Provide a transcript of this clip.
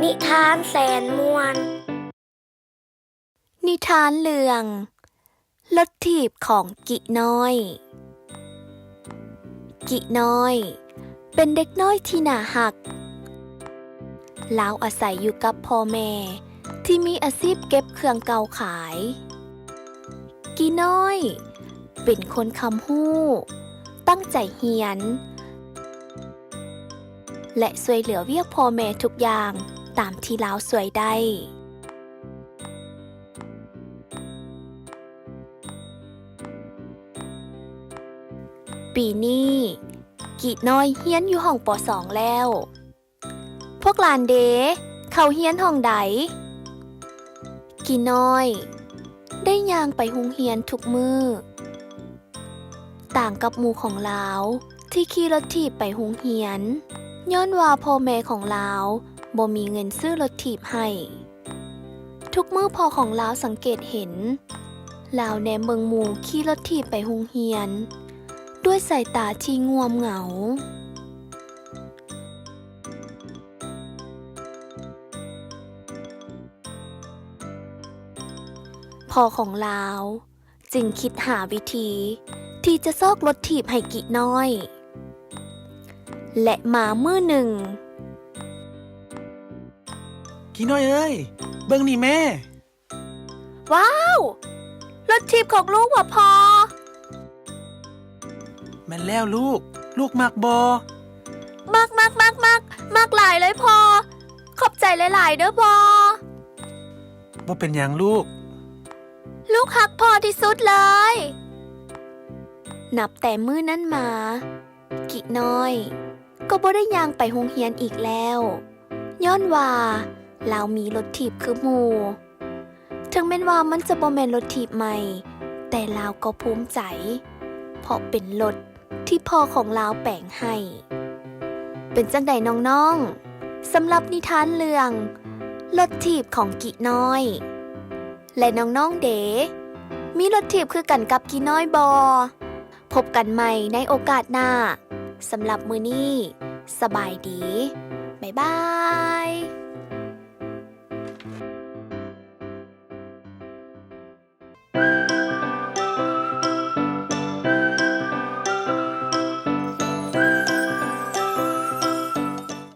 นิทานแสนม่วนนิทานเรื่องรถถีบของกิน้อย กิน้อยเป็นเด็กน้อยที่น่าหักลาวอาศัยอยู่กับพ่อแม่ที่มีอาชีพเก็บเครื่องเก่าขาย กิน้อยเป็นคนคำฮู้ตั้งใจเฮียนและช่วยเหลือเวียกพ่อแม่ทุกอย่างตามที่ลาวช่วยได้ ปีนี้กิน้อยเฮียนอยู่ห้องป .2 แล้ว พวกหลานเดเขาเฮียนห้องใดกิน้อยได้ย่างไปโรงเรียนทุกมื้อต่างกับหมู่ของลาวที่ขี่รถถีบไปโรงเรียนย้อนว่าพ่อแม่ของลาวบ่มีเงินซื้อรถถีบให้ทุกมื้อพ่อของลาวสังเกตเห็นลาวแนมเบิงหมู่ขี่รถถีบไปโรงเรียนด้วยสายตาที่ง่วมเหงาพ่อของลาวจึงคิดหาวิธีที่จะซอกรถถีบให้กิน้อยและมามื้อหนึ่งกิน้อยเอ้ยเบิ่งนี่แม่ ว้าว รถถีบของลูกว่ะพ่อ แม่นแล้วลูกมักบ่ มากหลายเลยพ่อขอบใจหลายๆเด้อพ่อ บ่เป็นหยังลูก ลูกฮักพ่อที่สุดเลย นับแต่มื้อนั้นมา กิน้อยก็บ่ได้ย่างไปโรงเรียนอีกแล้วย้อนว่าลาวมีรถถีบคือหมู่ถึงแม้นว่ามันจะบ่แม่นรถถีบใหม่แต่ลาวก็ภูมิใจเพราะเป็นรถที่พ่อของลาวแปลงให้เป็นจังใดน้องๆสำหรับนิทานเรื่องรถถีบของกิน้อยและน้องๆเด๋มีรถถีบคือกันกับกิน้อยบอพบกันใหม่ในโอกาสหน้าสำหรับมื้อนี้สบายดีบ๊ายบาย